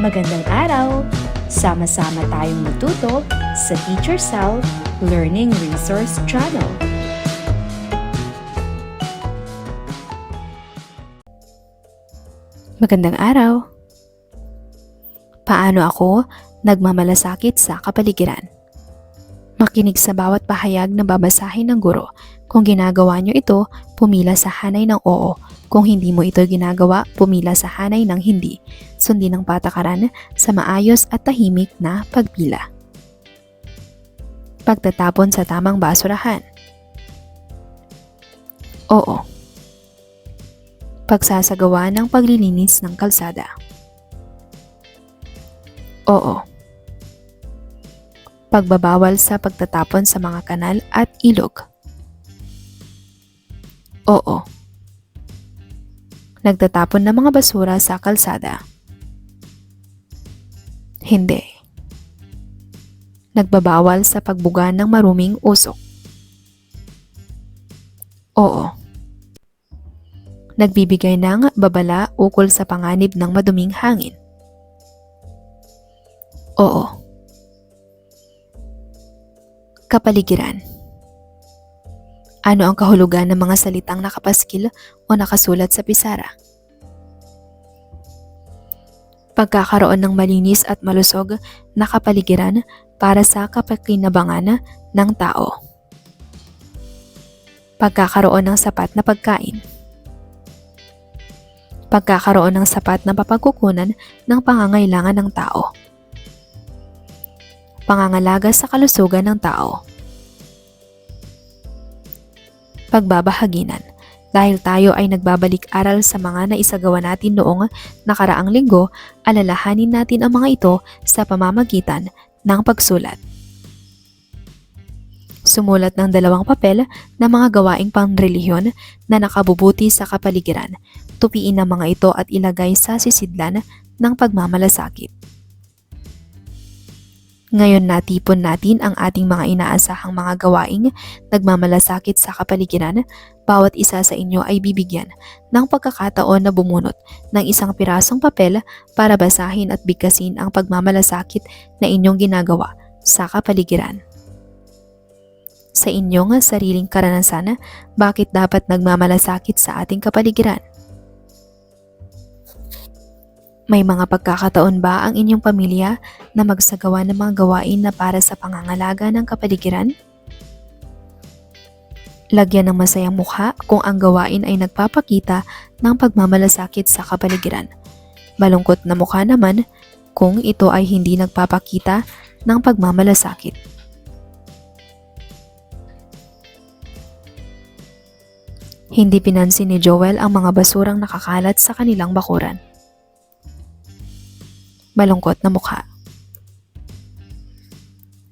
Magandang araw! Sama-sama tayong matuto sa Teacher Sal Learning Resource Channel. Magandang araw! Paano ako nagmamalasakit sa kapaligiran? Makinig sa bawat pahayag na babasahin ng guro. Kung ginagawa nyo ito, pumila sa hanay ng oo. Kung hindi mo ito ginagawa, pumila sa hanay ng hindi. Sundin ang patakaran sa maayos at tahimik na pagpila. Pagtatapon sa tamang basurahan. Oo. Pagsasagawa ng paglilinis ng kalsada. Oo. Pagbabawal sa pagtatapon sa mga kanal at ilog. Oo. Nagtatapon ng mga basura sa kalsada. Hindi. Nagbabawal sa pagbuga ng maruming usok. Oo. Nagbibigay ng babala ukol sa panganib ng maduming hangin. Oo. Kapaligiran. Ano ang kahulugan ng mga salitang nakapaskil o nakasulat sa pisara? Pagkakaroon ng malinis at malusog na kapaligiran para sa kapakinabangan ng tao. Pagkakaroon ng sapat na pagkain. Pagkakaroon ng sapat na mapagkukunan ng pangangailangan ng tao. Pangangalaga sa kalusugan ng tao. Pagbabahaginan. Dahil tayo ay nagbabalik-aral sa mga naisagawa natin noong nakaraang linggo, alalahanin natin ang mga ito sa pamamagitan ng pagsulat. Sumulat ng 2 papel na mga gawaing pangrelihiyon na nakabubuti sa kapaligiran. Tupiin ang mga ito at ilagay sa sisidlan ng pagmamalasakit. Ngayon natipon natin ang ating mga inaasahang mga gawaing nagmamalasakit sa kapaligiran. Bawat isa sa inyo ay bibigyan ng pagkakataon na bumunot ng isang pirasong papel para basahin at bigkasin ang pagmamalasakit na inyong ginagawa sa kapaligiran. Sa inyong sariling karanasan, bakit dapat nagmamalasakit sa ating kapaligiran? May mga pagkakataon ba ang inyong pamilya na magsagawa ng mga gawain na para sa pangangalaga ng kapaligiran? Lagyan ng masayang mukha kung ang gawain ay nagpapakita ng pagmamalasakit sa kapaligiran. Malungkot na mukha naman kung ito ay hindi nagpapakita ng pagmamalasakit. Hindi pinansin ni Joel ang mga basurang nakakalat sa kanilang bakuran. Malungkot na mukha.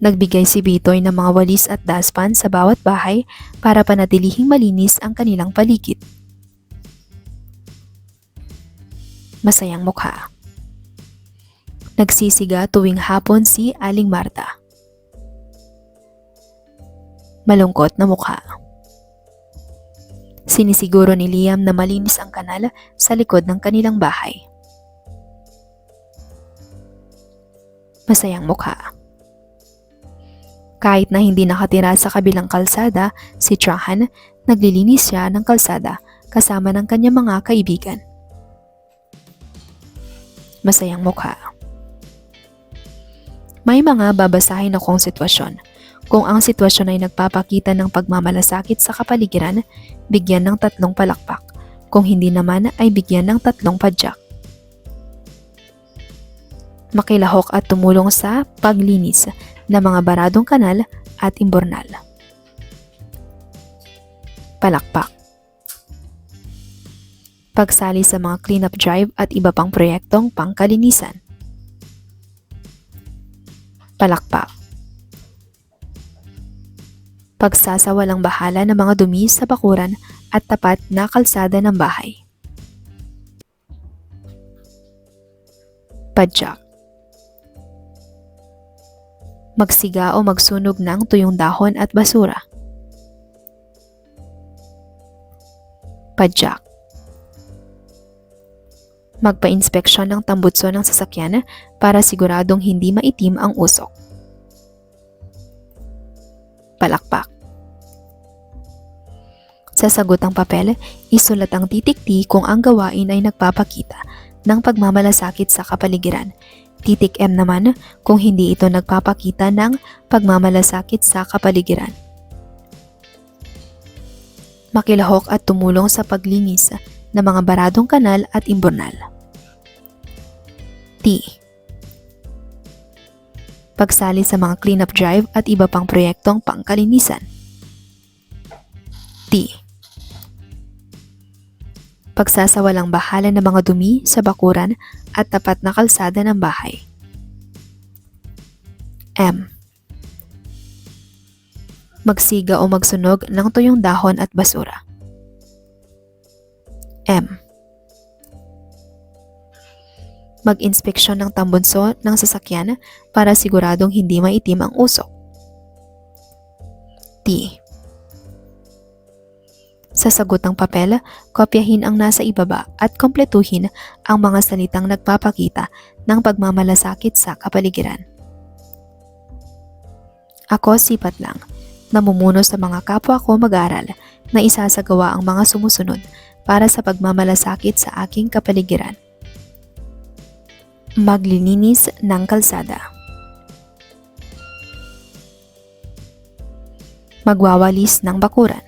Nagbigay si Bitoy ng mga walis at daspan sa bawat bahay para panatilihing malinis ang kanilang paligid. Masayang mukha. Nagsisiga tuwing hapon si Aling Marta. Malungkot na mukha. Sinisiguro ni Liam na malinis ang kanal sa likod ng kanilang bahay. Masayang mukha. Kahit na hindi nakatira sa kabilang kalsada, si Trahan, naglilinis siya ng kalsada kasama ng kanyang mga kaibigan. Masayang mukha. May mga babasahin akong sitwasyon. Kung ang sitwasyon ay nagpapakita ng pagmamalasakit sa kapaligiran, bigyan ng 3 palakpak. Kung hindi naman ay bigyan ng 3 padyak. Makilahok at tumulong sa paglinis ng mga baradong kanal at imbornal. Palakpak. Pagsali sa mga cleanup drive at iba pang proyektong pangkalinisan. Palakpak. Pagsasawalang bahala ng mga dumi sa bakuran at tapat na kalsada ng bahay. Padyak. Magsiga o magsunog ng tuyong dahon at basura. Padyak. Magpa-inspeksyon ng tambutso ng sasakyan para siguradong hindi maitim ang usok. Palakpak. Sa sagutang papel, isulat ang titik T kung ang gawain ay nagpapakita ng pagmamalasakit sa kapaligiran. Titik M naman kung hindi ito nagpapakita ng pagmamalasakit sa kapaligiran. Makilahok at tumulong sa paglinis ng mga baradong kanal at imburnal. T. Pagsali sa mga cleanup drive at iba pang proyektong pangkalinisan. T. Pagsasawalang bahala ng mga dumi sa bakuran at tapat na kalsada ng bahay. M. Magsiga o magsunog ng tuyong dahon at basura. M. Mag-inspeksyon ng tambunso ng sasakyan para siguradong hindi maitim ang usok. T. Sa sagutang papel, kopyahin ang nasa ibaba at kompletuhin ang mga salitang nagpapakita ng pagmamalasakit sa kapaligiran. Ako sipat lang, namumuno sa mga kapwa ko mag-aral na isasagawa ang mga sumusunod para sa pagmamalasakit sa aking kapaligiran. Maglilinis ng kalsada. Magwawalis ng bakuran.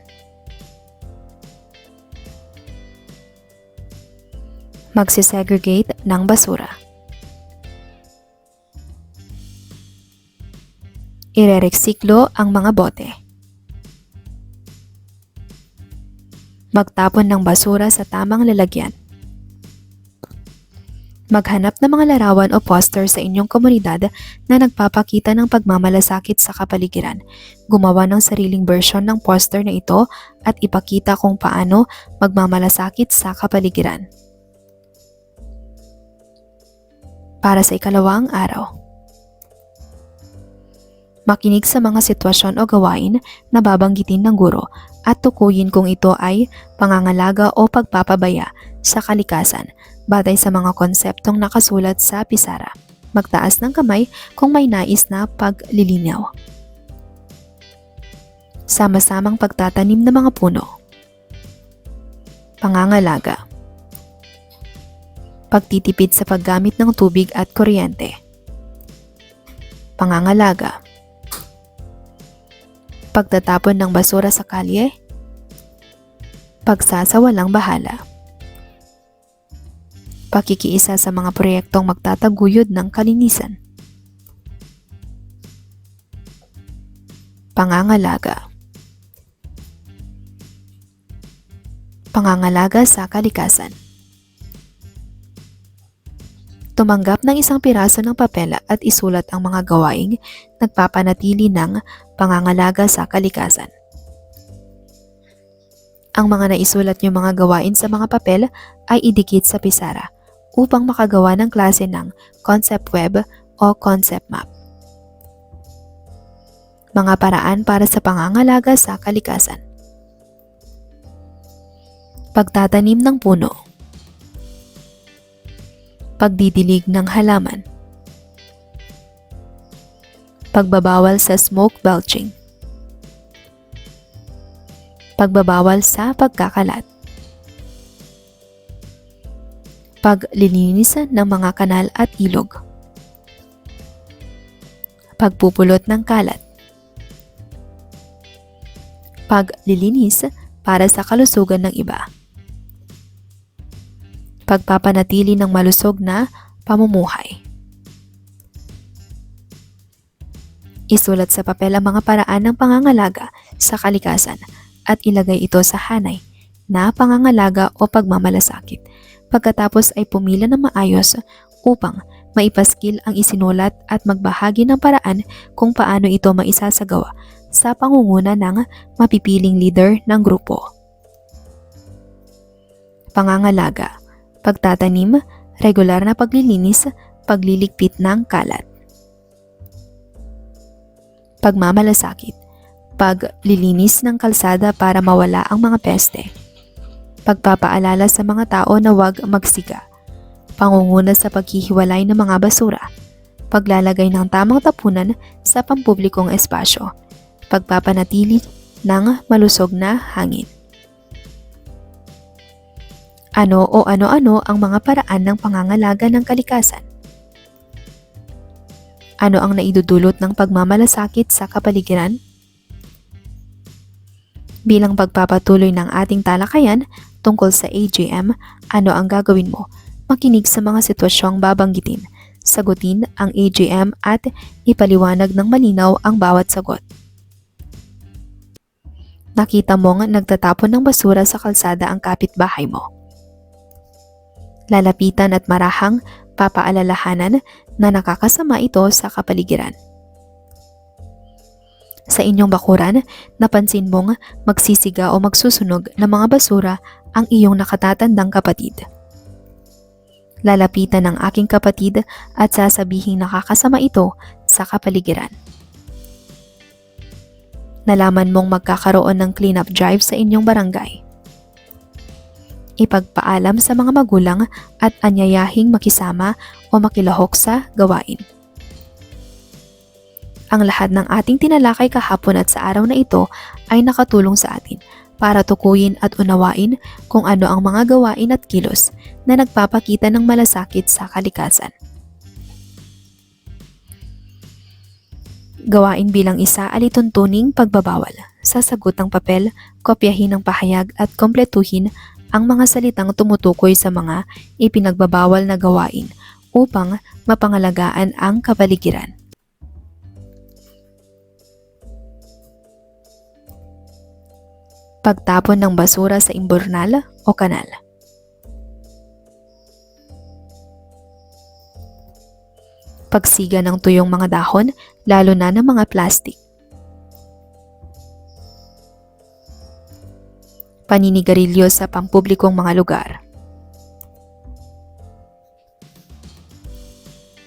Magsisegregate ng basura. Irereksiklo ang mga bote. Magtapon ng basura sa tamang lalagyan. Maghanap ng mga larawan o poster sa inyong komunidad na nagpapakita ng pagmamalasakit sa kapaligiran. Gumawa ng sariling version ng poster na ito at ipakita kung paano magmamalasakit sa kapaligiran. Para sa ikalawang araw. Makinig sa mga sitwasyon o gawain na babanggitin ng guro at tukuyin kung ito ay pangangalaga o pagpapabaya sa kalikasan batay sa mga konseptong nakasulat sa pisara. Magtaas ng kamay kung may nais na paglilinaw. Sama-samang pagtatanim ng mga puno. Pangangalaga. Pagtitipid sa paggamit ng tubig at kuryente. Pangangalaga. Pagtatapon ng basura sa kalye. Pagsasawalang bahala. Pakikiisa sa mga proyektong magtataguyod ng kalinisan. Pangangalaga. Pangangalaga sa kalikasan. Tumanggap ng isang piraso ng papel at isulat ang mga gawaing nagpapanatili ng pangangalaga sa kalikasan. Ang mga naisulat niyong mga gawain sa mga papel ay idikit sa pisara upang makagawa ng klase ng concept web o concept map. Mga paraan para sa pangangalaga sa kalikasan. Pagtatanim ng puno. Pagdidilig ng halaman. Pagbabawal sa smoke belching. Pagbabawal sa pagkakalat. Paglilinis ng mga kanal at ilog. Pagpupulot ng kalat. Paglilinis para sa kalusugan ng iba. Pagpapanatili ng malusog na pamumuhay. Isulat sa papel ang mga paraan ng pangangalaga sa kalikasan at ilagay ito sa hanay na pangangalaga o pagmamalasakit. Pagkatapos ay pumila ng maayos upang maipaskil ang isinulat at magbahagi ng paraan kung paano ito maisasagawa sa pangunguna ng mapipiling leader ng grupo. Pangangalaga, pagtatanim, regular na paglilinis, pagliligpit ng kalat. Pagmamalasakit, paglilinis ng kalsada para mawala ang mga peste. Pagpapaalala sa mga tao na huwag magsiga. pangunguna sa paghihiwalay ng mga basura, paglalagay ng tamang tapunan sa pampublikong espasyo, pagpapanatili ng malusog na hangin. Ano o ano-ano ang mga paraan ng pangangalaga ng kalikasan? Ano ang naidudulot ng pagmamalasakit sa kapaligiran? Bilang pagpapatuloy ng ating talakayan tungkol sa AGM, ano ang gagawin mo? Makinig sa mga sitwasyong babanggitin, sagutin ang AGM at ipaliwanag ng malinaw ang bawat sagot. Nakita mong nagtatapon ng basura sa kalsada ang kapitbahay mo. Lalapitan at marahang papaalalahanan na nakakasama ito sa kapaligiran. Sa inyong bakuran, napansin mong magsisiga o magsusunog ng mga basura ang iyong nakatatandang kapatid. Lalapitan ng aking kapatid at sasabihin nakakasama ito sa kapaligiran. Nalaman mong magkakaroon ng cleanup drive sa inyong barangay. Ipagpaalam sa mga magulang at anyayahing makisama o makilahok sa gawain. Ang lahat ng ating tinalakay kahapon at sa araw na ito ay nakatulong sa atin para tukuyin at unawain kung ano ang mga gawain at kilos na nagpapakita ng malasakit sa kalikasan. Gawain bilang isa alituntuning pagbabawal, sasagot ng papel, kopyahin ng pahayag at kompletuhin ang mga salitang tumutukoy sa mga ipinagbabawal na gawain upang mapangalagaan ang kapaligiran. Pagtapon ng basura sa imburnal o kanal. Pagsiga ng tuyong mga dahon, lalo na ng mga plastik. Paninigarilyo sa pampublikong mga lugar.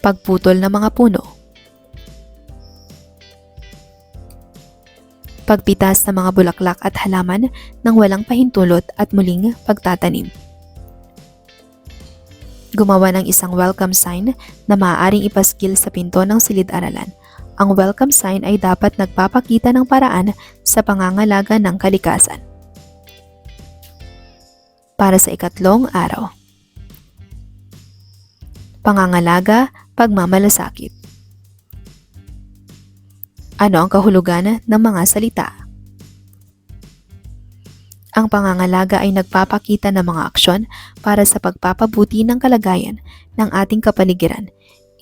Pagputol ng mga puno. Pagpitas ng mga bulaklak at halaman nang walang pahintulot at muling pagtatanim. Gumawa ng isang welcome sign na maaaring ipaskil sa pinto ng silid-aralan. Ang welcome sign ay dapat nagpapakita ng paraan sa pangangalaga ng kalikasan. Para sa ikatlong araw. Pangangalaga, pagmamalasakit. Ano ang kahulugan ng mga salita? Ang pangangalaga ay nagpapakita ng mga aksyon para sa pagpapabuti ng kalagayan ng ating kapaligiran.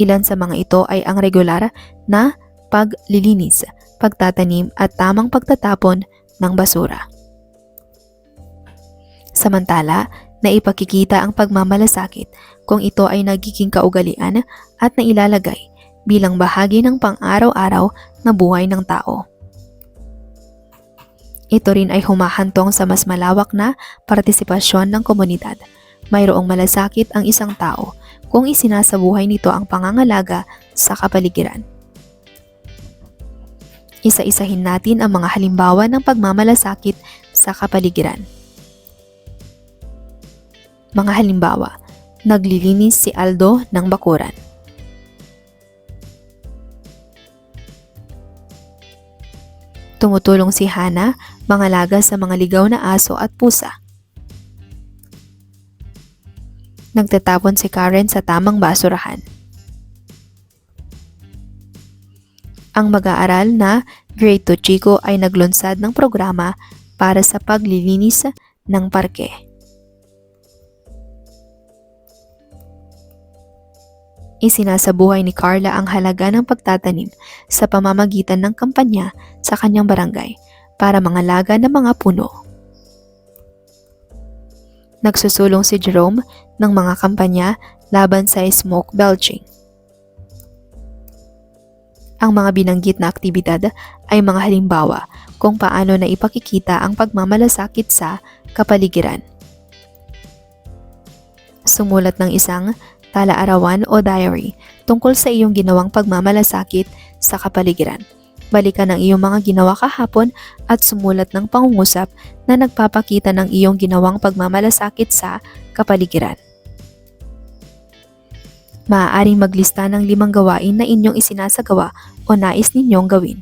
Ilan sa mga ito ay ang regular na paglilinis, pagtatanim at tamang pagtatapon ng basura. Samantala, naipakikita ang pagmamalasakit kung ito ay nagiging kaugalian at nailalagay bilang bahagi ng pang-araw-araw na buhay ng tao. Ito rin ay humahantong sa mas malawak na partisipasyon ng komunidad. Mayroong malasakit ang isang tao kung isinasabuhay nito ang pangangalaga sa kapaligiran. Isa-isahin natin ang mga halimbawa ng pagmamalasakit sa kapaligiran. Mga halimbawa, naglilinis si Aldo ng bakuran. Tumutulong si Hana mangalaga sa mga ligaw na aso at pusa. Nagtatapon si Karen sa tamang basurahan. Ang mag-aaral na Grade 2 Chico ay naglunsad ng programa para sa paglilinis ng parke. Isinasabuhay ni Carla ang halaga ng pagtatanim sa pamamagitan ng kampanya sa kanyang barangay para mangalaga ng mga puno. Nagsusulong si Jerome ng mga kampanya laban sa smoke belching. Ang mga binanggit na aktibidad ay mga halimbawa kung paano na ipakikita ang pagmamalasakit sa kapaligiran. Sumulat ng isang tala-arawan o diary tungkol sa iyong ginawang pagmamalasakit sa kapaligiran. Balikan ang iyong mga ginawa kahapon at sumulat ng pangungusap na nagpapakita ng iyong ginawang pagmamalasakit sa kapaligiran. Maaaring maglista ng 5 gawain na inyong isinasagawa o nais ninyong gawin.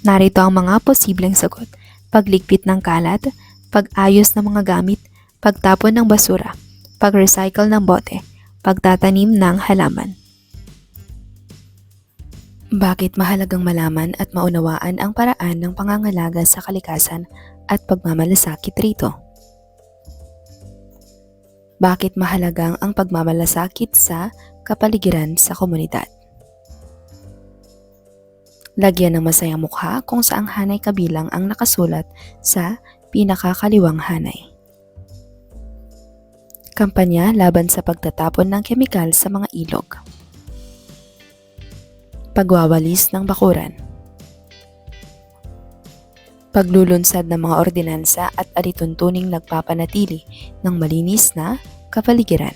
Narito ang mga posibleng sagot: pagligpit ng kalat, pag-ayos ng mga gamit, pagtapon ng basura, pag-recycle ng bote, pagtatanim ng halaman. Bakit mahalagang malaman at maunawaan ang paraan ng pangangalaga sa kalikasan at pagmamalasakit rito? Bakit mahalagang ang pagmamalasakit sa kapaligiran sa komunidad? Lagyan ng masayang mukha kung saang hanay kabilang ang nakasulat sa pinakakaliwang hanay. Kampanya laban sa pagtatapon ng kemikal sa mga ilog. Pagwawalis ng bakuran. Paglulunsad ng mga ordinansa at alituntuning nagpapanatili ng malinis na kapaligiran.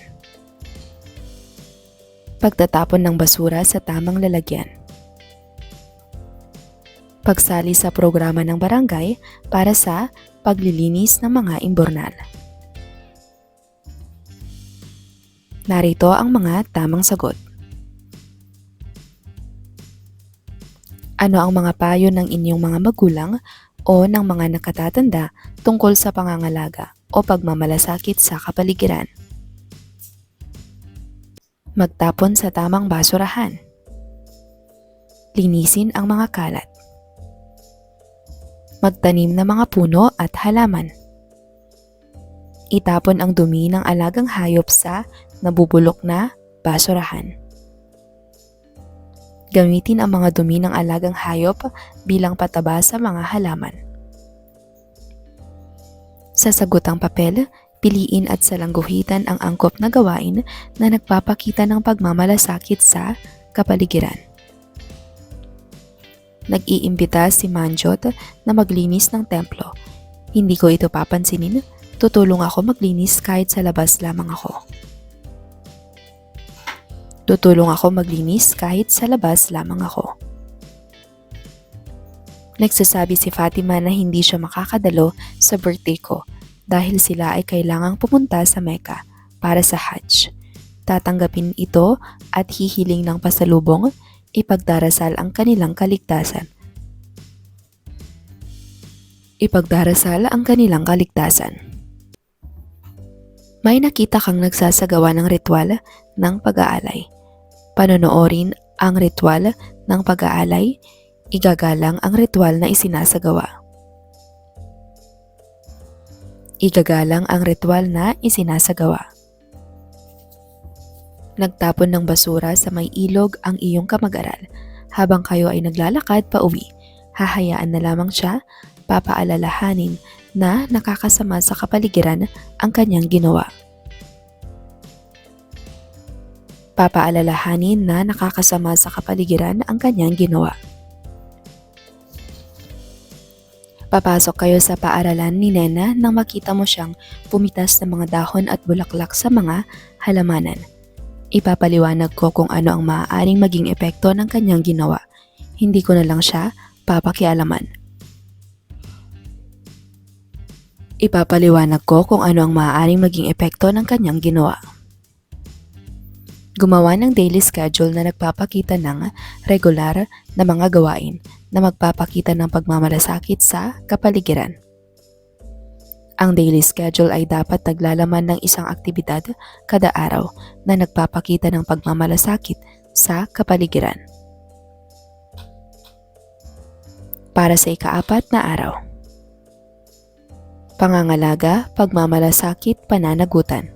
Pagtatapon ng basura sa tamang lalagyan. Pagsali sa programa ng barangay para sa paglilinis ng mga imbornal. Narito ang mga tamang sagot. Ano ang mga payo ng inyong mga magulang o ng mga nakatatanda tungkol sa pangangalaga o pagmamalasakit sa kapaligiran? Magtapon sa tamang basurahan. Linisin ang mga kalat. Magtanim ng mga puno at halaman. Itapon ang dumi ng alagang hayop sa nabubulok na basurahan. Gamitin ang mga dumi ng alagang hayop bilang pataba sa mga halaman. Sa sagutang papel, piliin at salangguhitan ang angkop na gawain na nagpapakita ng pagmamalasakit sa kapaligiran. Nag-iimbita si Manjot na maglinis ng templo. Hindi ko ito papansinin, tutulong ako maglinis kahit sa labas lamang ako. Tutulong ako maglinis kahit sa labas lamang ako. Nagsasabi si Fatima na hindi siya makakadalo sa birthday ko dahil sila ay kailangang pumunta sa Mecca para sa Hajj. Tatanggapin ito at hihiling ng pasalubong, ipagdarasal ang kanilang kaligtasan. Ipagdarasal ang kanilang kaligtasan. May nakita kang nagsasagawa ng ritual ng pag-aalay. Panonoorin ang ritual ng pag-aalay, igagalang ang ritual na isinasagawa. Igagalang ang ritual na isinasagawa. Nagtapon ng basura sa may ilog ang iyong kamag-aral. Habang kayo ay naglalakad pa uwi, hahayaan na lamang siya, papaalalahanin na nakakasama sa kapaligiran ang kanyang ginawa. Papaalalahanin na nakakasama sa kapaligiran ang kanyang ginawa. Papasok kayo sa paaralan ni Nena nang makita mo siyang pumitas ng mga dahon at bulaklak sa mga halamanan. Ipapaliwanag ko kung ano ang maaaring maging epekto ng kanyang ginawa. Hindi ko na lang siya papakialaman. Ipapaliwanag ko kung ano ang maaaring maging epekto ng kanyang ginawa. Gumawa ng daily schedule na nagpapakita ng regular na mga gawain na magpapakita ng pagmamalasakit sa kapaligiran. Ang daily schedule ay dapat naglalaman ng isang aktibidad kada araw na nagpapakita ng pagmamalasakit sa kapaligiran. Para sa ika-4 na araw. Pangangalaga, pagmamalasakit, pananagutan.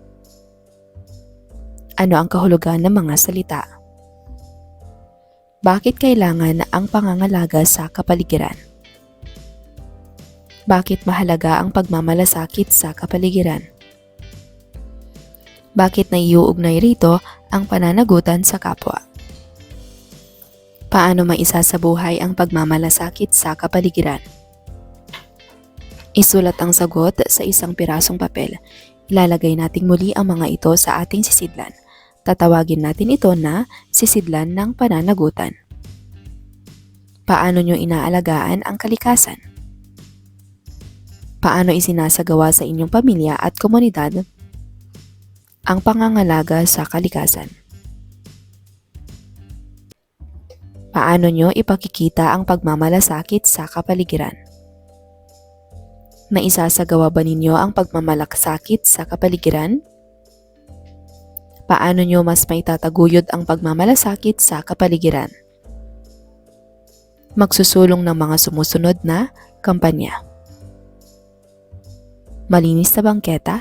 Ano ang kahulugan ng mga salita? Bakit kailangan ang pangangalaga sa kapaligiran? Bakit mahalaga ang pagmamalasakit sa kapaligiran? Bakit naiuugnay rito ang pananagutan sa kapwa? Paano maisasabuhay ang pagmamalasakit sa kapaligiran? Isulat ang sagot sa isang pirasong papel. Ilalagay nating muli ang mga ito sa ating sisidlan. Tatawagin natin ito na sisidlan ng pananagutan. Paano nyo inaalagaan ang kalikasan? Paano isinasagawa sa inyong pamilya at komunidad ang pangangalaga sa kalikasan. Paano nyo ipakikita ang pagmamalasakit sa kapaligiran? Naisasagawa ba ninyo ang pagmamalasakit sa kapaligiran? Paano nyo mas maitataguyod ang pagmamalasakit sa kapaligiran? Magsusulong ng mga sumusunod na kampanya. Malinis na bangketa,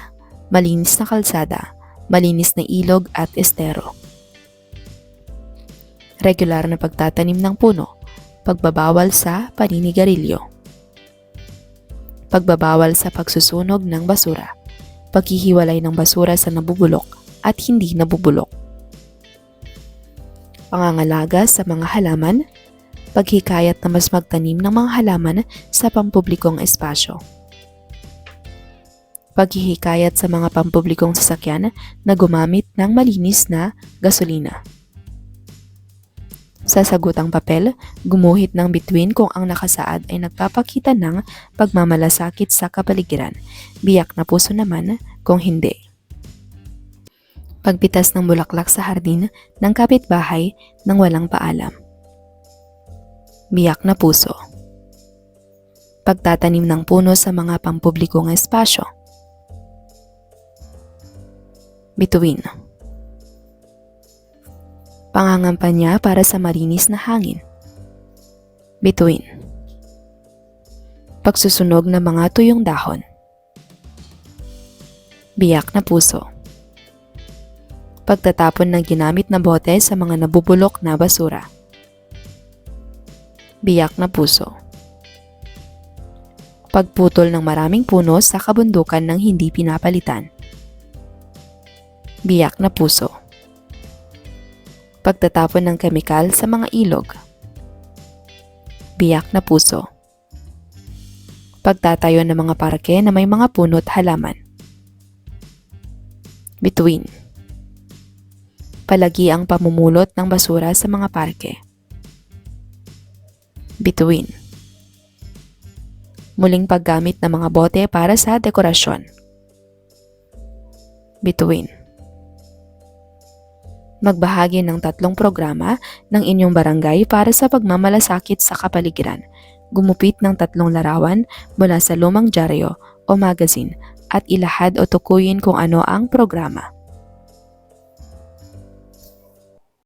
malinis na kalsada, malinis na ilog at estero. Regular na pagtatanim ng puno, pagbabawal sa paninigarilyo. Pagbabawal sa pagsusunog ng basura, paghihiwalay ng basura sa nabubulok at hindi nabubulok. Pangangalaga sa mga halaman, paghikayat na mas magtanim ng mga halaman sa pampublikong espasyo. Paghihikayat sa mga pampublikong sasakyan na gumamit ng malinis na gasolina. Sa sagutang papel, gumuhit ng bituin kung ang nakasaad ay nagpapakita ng pagmamalasakit sa kapaligiran. Biyak na puso naman kung hindi. Pagpitas ng bulaklak sa hardin ng kapitbahay nang walang paalam. Biyak na puso. Pagtatanim ng puno sa mga pampublikong espasyo. Bituin. Pangangampanya para sa malinis na hangin. Bituin. Pagsusunog ng mga tuyong dahon. Biyak na puso. Pagtatapon ng ginamit na bote sa mga nabubulok na basura. Biyak na puso. Pagputol ng maraming puno sa kabundukan ng hindi pinapalitan. Biyak na puso. Pagtatapon ng kemikal sa mga ilog. Biyak na puso. Pagtatayo ng mga parke na may mga puno't halaman. Bituin. Palagi ang pamumulot ng basura sa mga parke. Bituin. Muling paggamit ng mga bote para sa dekorasyon. Bituin. Magbahagi ng 3 programa ng inyong barangay para sa pagmamalasakit sa kapaligiran. Gumupit ng 3 larawan mula sa lumang dyaryo o magazine at ilahad o tukuyin kung ano ang programa.